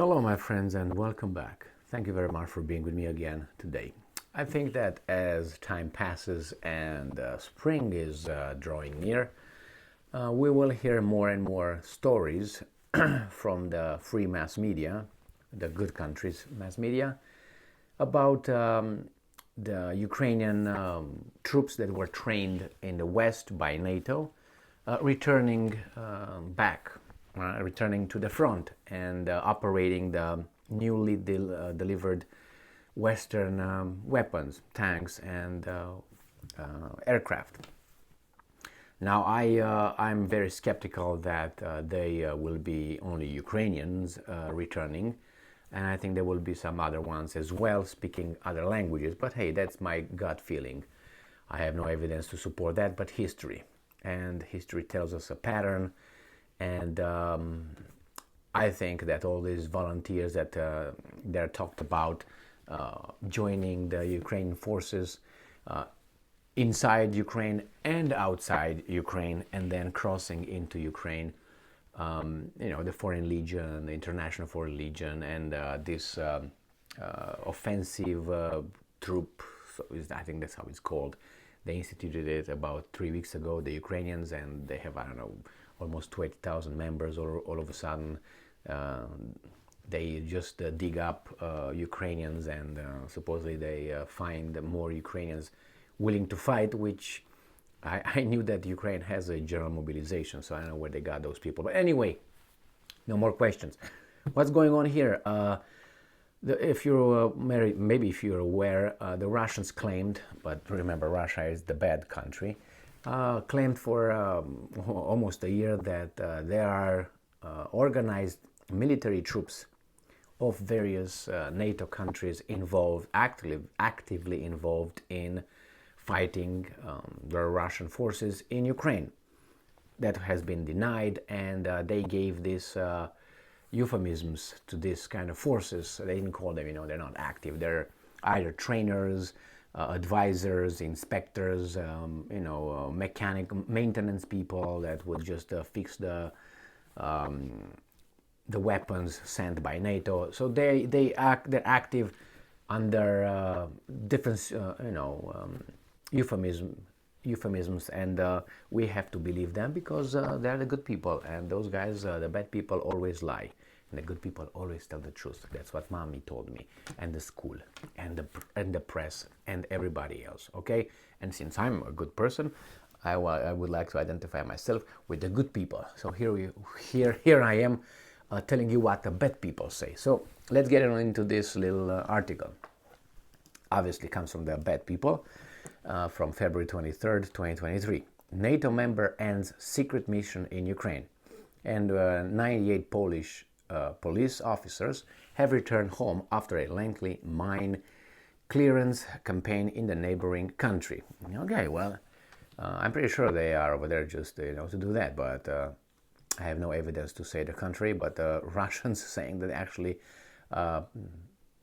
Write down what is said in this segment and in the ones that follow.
Hello, my friends, and welcome back. Thank you very much for being with me again today. I think that as time passes and spring is drawing near, we will hear more and more stories from the free mass media, the good countries' mass media, about the Ukrainian troops that were trained in the West by NATO returning back, returning to the front and operating the newly delivered Western weapons, tanks, and aircraft. Now, I'm very skeptical that they will be only Ukrainians returning, and I think there will be some other ones as well speaking other languages. But hey, that's my gut feeling. I have no evidence to support that, but history. And history tells us a pattern. And I think that all these volunteers that they're talked about joining the Ukrainian forces inside Ukraine and outside Ukraine, and then crossing into Ukraine, the Foreign Legion, the International Foreign Legion, and this offensive troop, so I think that's how it's called. They instituted it about 3 weeks ago, the Ukrainians, and they have, I don't know, almost 20,000 members all of a sudden. They just dig up Ukrainians, and supposedly they find more Ukrainians willing to fight, which I knew that Ukraine has a general mobilization, so I don't know where they got those people. But anyway, no more questions. What's going on here? If you're maybe if you're aware, the Russians claimed, but remember, Russia is the bad country, claimed for almost a year that there are organized military troops of various NATO countries involved, actively involved in fighting the Russian forces in Ukraine. That has been denied, and they gave this euphemisms to this kind of forces. They didn't call them, they're not active. They're either trainers, advisors, inspectors, mechanic maintenance people that would just fix the weapons sent by NATO. So they're active under different euphemisms, and we have to believe them because they're the good people, and those guys, the bad people, always lie, and the good people always tell the truth. That's what mommy told me, and the school, and the press, and everybody else. Okay, and since I'm a good person, I would like to identify myself with the good people. So here I am telling you what the bad people say. So let's get into this little article. Obviously comes from the bad people, from February 23rd, 2023. NATO member ends secret mission in Ukraine, and 98 Polish police officers have returned home after a lengthy mine clearance campaign in the neighboring country. Okay, well, I'm pretty sure they are over there just to do that, but I have no evidence to say the country, but Russians saying that actually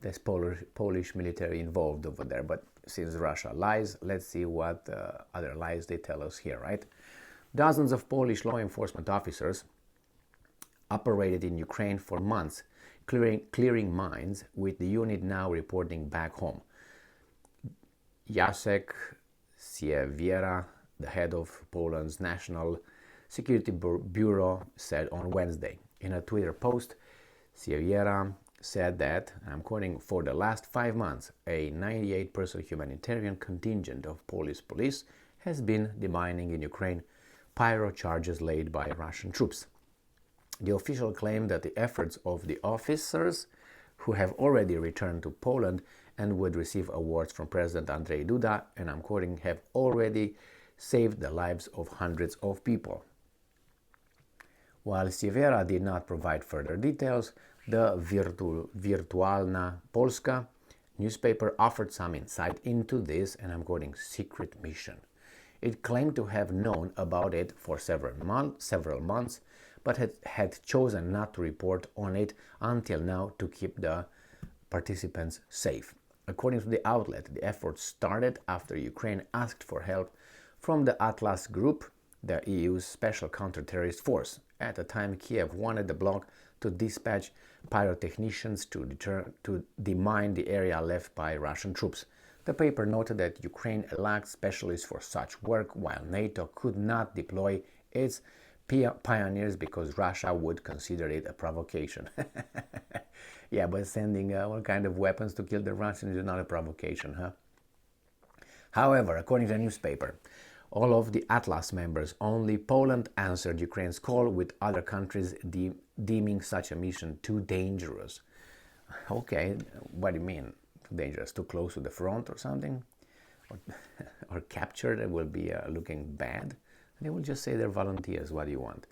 there's Polish military involved over there. But since Russia lies, let's see what other lies they tell us here, right? Dozens of Polish law enforcement officers operated in Ukraine for months, clearing mines, with the unit now reporting back home. Jacek Siewiera, the head of Poland's National Security Bureau, said on Wednesday. In a Twitter post, Siewiera said that, I'm quoting, for the last 5 months, a 98-person humanitarian contingent of Polish police has been demining in Ukraine pyro charges laid by Russian troops. The official claimed that the efforts of the officers, who have already returned to Poland and would receive awards from President Andrzej Duda, and I'm quoting, have already saved the lives of hundreds of people. While Siewiera did not provide further details, the Wirtualna Polska newspaper offered some insight into this, and I'm quoting, secret mission. It claimed to have known about it for several months, but had chosen not to report on it until now to keep the participants safe. According to the outlet, the effort started after Ukraine asked for help from the Atlas Group, the EU's special counter-terrorist force. At the time, Kiev wanted the bloc to dispatch pyrotechnicians to demine the area left by Russian troops. The paper noted that Ukraine lacked specialists for such work, while NATO could not deploy its pioneers because Russia would consider it a provocation. Yeah, but sending all kind of weapons to kill the Russians is not a provocation, huh? However, according to the newspaper, all of the Atlas members, only Poland answered Ukraine's call, with other countries deeming such a mission too dangerous. Okay, what do you mean? Too dangerous? Too close to the front or something? Or captured? It will be looking bad? They will just say they're volunteers. What do you want?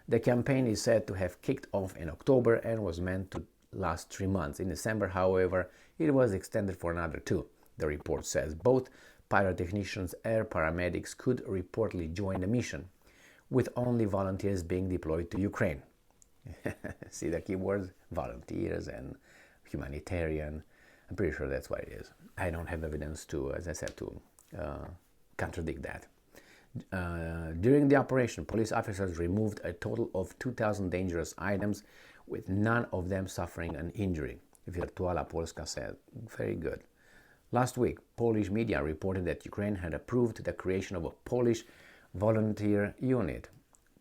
The campaign is said to have kicked off in October and was meant to last 3 months. In December, however, it was extended for another 2. The report says both pyrotechnicians and paramedics could reportedly join the mission, with only volunteers being deployed to Ukraine. See the keywords? Volunteers and humanitarian. I'm pretty sure that's what it is. I don't have evidence to, as I said, to contradict that. During the operation, police officers removed a total of 2,000 dangerous items, with none of them suffering an injury. Virtuala Polska said. Very good. Last week, Polish media reported that Ukraine had approved the creation of a Polish volunteer unit.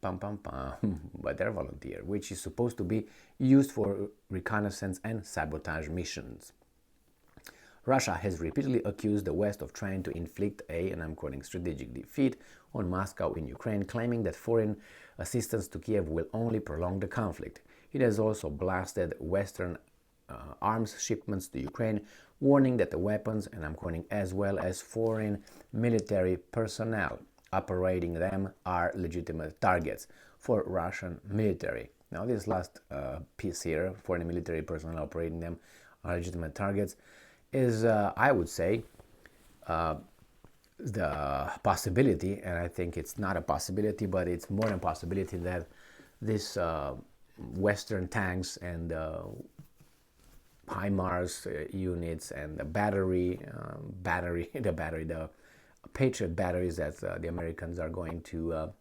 Pam, pam, pam. But they're volunteer, which is supposed to be used for reconnaissance and sabotage missions. Russia has repeatedly accused the West of trying to inflict a, and I'm quoting, strategic defeat on Moscow in Ukraine, claiming that foreign assistance to Kiev will only prolong the conflict. It has also blasted Western arms shipments to Ukraine, warning that the weapons, and I'm quoting, as well as foreign military personnel operating them are legitimate targets for Russian military. Now this last piece here, foreign military personnel operating them are legitimate targets, is, I would say, the possibility, and I think it's not a possibility, but it's more than a possibility, that this Western tanks and HIMARS units and the the Patriot batteries that the Americans are going to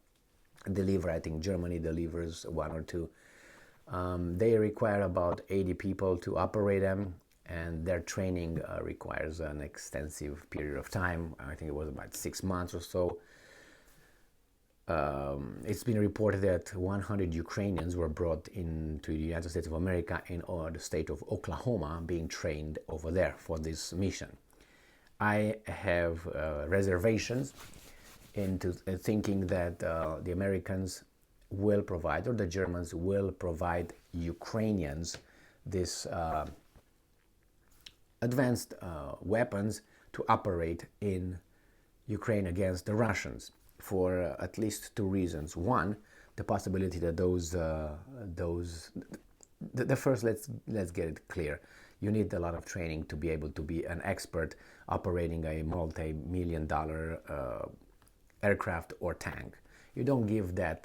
deliver. I think Germany delivers 1 or 2. They require about 80 people to operate them, and their training requires an extensive period of time. I think it was about 6 months or so. It's been reported that 100 Ukrainians were brought into the United States of America in the state of Oklahoma, being trained over there for this mission. I have reservations into thinking that the Americans will provide, or the Germans will provide Ukrainians this advanced weapons to operate in Ukraine against the Russians, for at least 2 reasons. One, the possibility that the first, let's get it clear. You need a lot of training to be able to be an expert operating a multi-million-dollar aircraft or tank. You don't give that,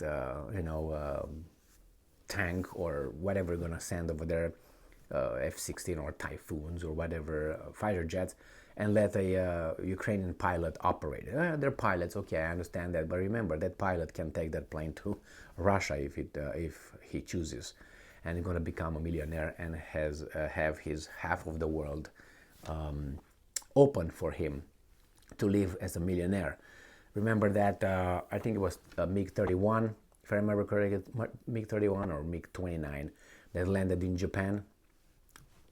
tank or whatever you're going to send over there, F-16 or Typhoons or whatever, fighter jets, and let a Ukrainian pilot operate it. They're pilots, okay, I understand that, but remember, that pilot can take that plane to Russia if he chooses, and he's going to become a millionaire and have his half of the world open for him to live as a millionaire. Remember that, I think it was MiG-31, if I remember correctly, MiG-31 or MiG-29 that landed in Japan.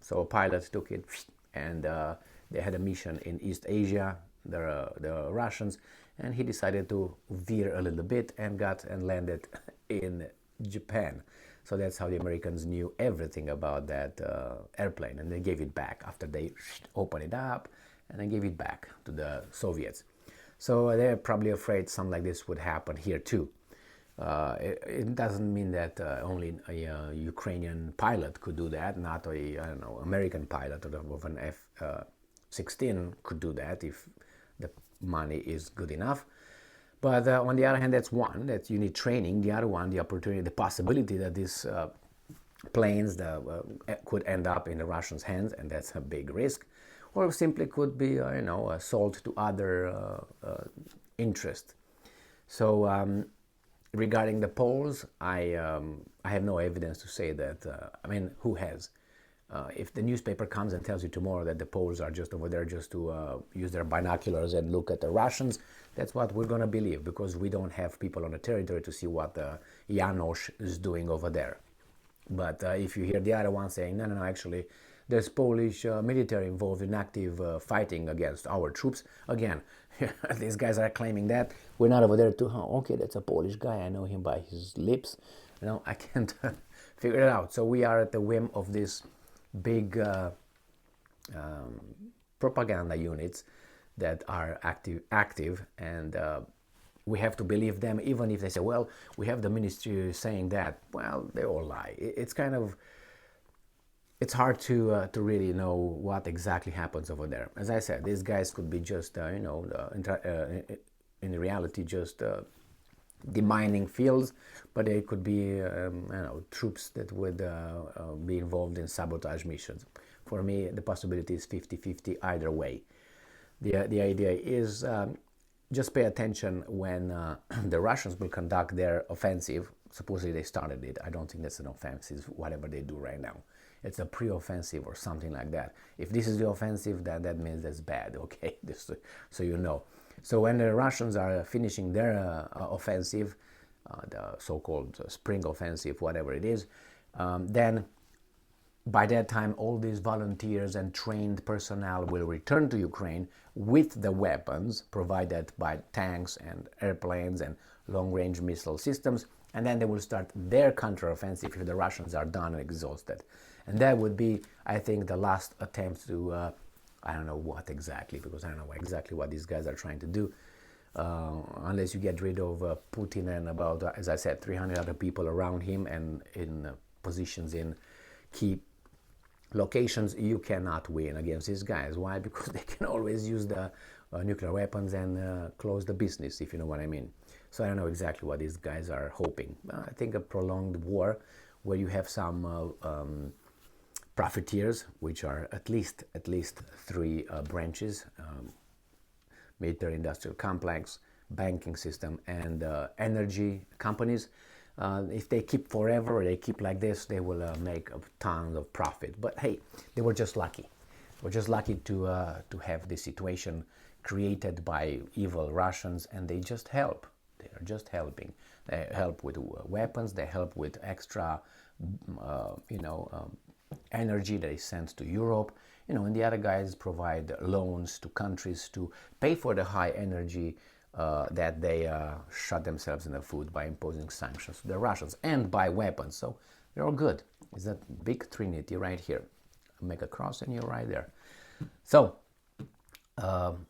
So a pilot took it, and they had a mission in East Asia, the Russians, and he decided to veer a little bit and landed in Japan. So that's how the Americans knew everything about that airplane, and they gave it back after they opened it up, and then gave it back to the Soviets. So they're probably afraid something like this would happen here too. It doesn't mean that only a Ukrainian pilot could do that, not American pilot of an F-16 could do that if the money is good enough. But on the other hand, that's one, that you need training. The other one, the opportunity, the possibility that these planes could end up in the Russians' hands, and that's a big risk, or simply could be, sold to other interests. So Regarding the Poles, I have no evidence to say that. I mean, who has? If the newspaper comes and tells you tomorrow that the Poles are just over there just to use their binoculars and look at the Russians, that's what we're going to believe, because we don't have people on the territory to see what Janos is doing over there. But if you hear the other one saying, no, no, no, actually, there's Polish military involved in active fighting against our troops, again, these guys are claiming that. We're not over there to, oh, okay, that's a Polish guy. I know him by his lips. You know, I can't figure it out. So we are at the whim of this big propaganda units that are active, and we have to believe them, even if they say, well, we have the ministry saying that. Well, they all lie. It's kind of, it's hard to really know what exactly happens over there. As I said, these guys could be just in reality just demining fields, but they could be troops that would be involved in sabotage missions. For me, the possibility is 50-50 either way. The idea is just pay attention when the Russians will conduct their offensive. Supposedly they started it. I don't think that's an offensive, whatever they do right now. It's a pre-offensive or something like that. If this is the offensive, that means that's bad, okay? Just so you know. So when the Russians are finishing their offensive, the so-called spring offensive, whatever it is, then by that time all these volunteers and trained personnel will return to Ukraine with the weapons provided by tanks and airplanes and long-range missile systems, and then they will start their counteroffensive if the Russians are done and exhausted. And that would be, I think, the last attempt to, I don't know what exactly, because I don't know exactly what these guys are trying to do, unless you get rid of Putin and about, as I said, 300 other people around him and in positions in key locations. You cannot win against these guys. Why? Because they can always use the nuclear weapons and close the business, if you know what I mean. So I don't know exactly what these guys are hoping. I think a prolonged war where you have some profiteers, which are at least three branches: military industrial complex, banking system, and energy companies. If they keep forever, or they keep like this, they will make a ton of profit. But hey, they were just lucky. We're just lucky to have this situation created by evil Russians, and they just help. They are just helping. They help with weapons. They help with extra, energy they send to Europe. And the other guys provide loans to countries to pay for the high energy that they shot themselves in the foot by imposing sanctions to the Russians, and by weapons. So they're all good. It's that big trinity right here. Make a cross and you're right there. So I'm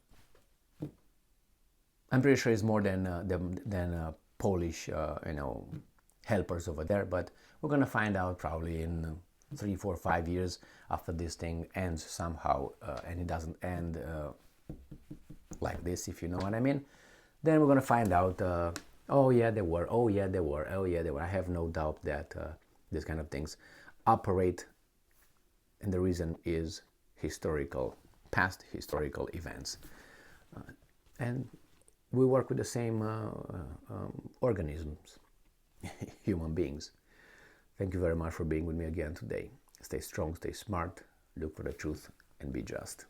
pretty sure it's more than Polish helpers over there, but we're gonna find out probably in 3, 4, 5 years after this thing ends somehow, and it doesn't end like this, if you know what I mean. Then we're gonna find out, oh yeah, they were, oh yeah, they were, oh yeah, they were. I have no doubt that these kind of things operate, and the reason is past historical events. And we work with the same organisms, human beings. Thank you very much for being with me again today. Stay strong, stay smart, look for the truth, and be just.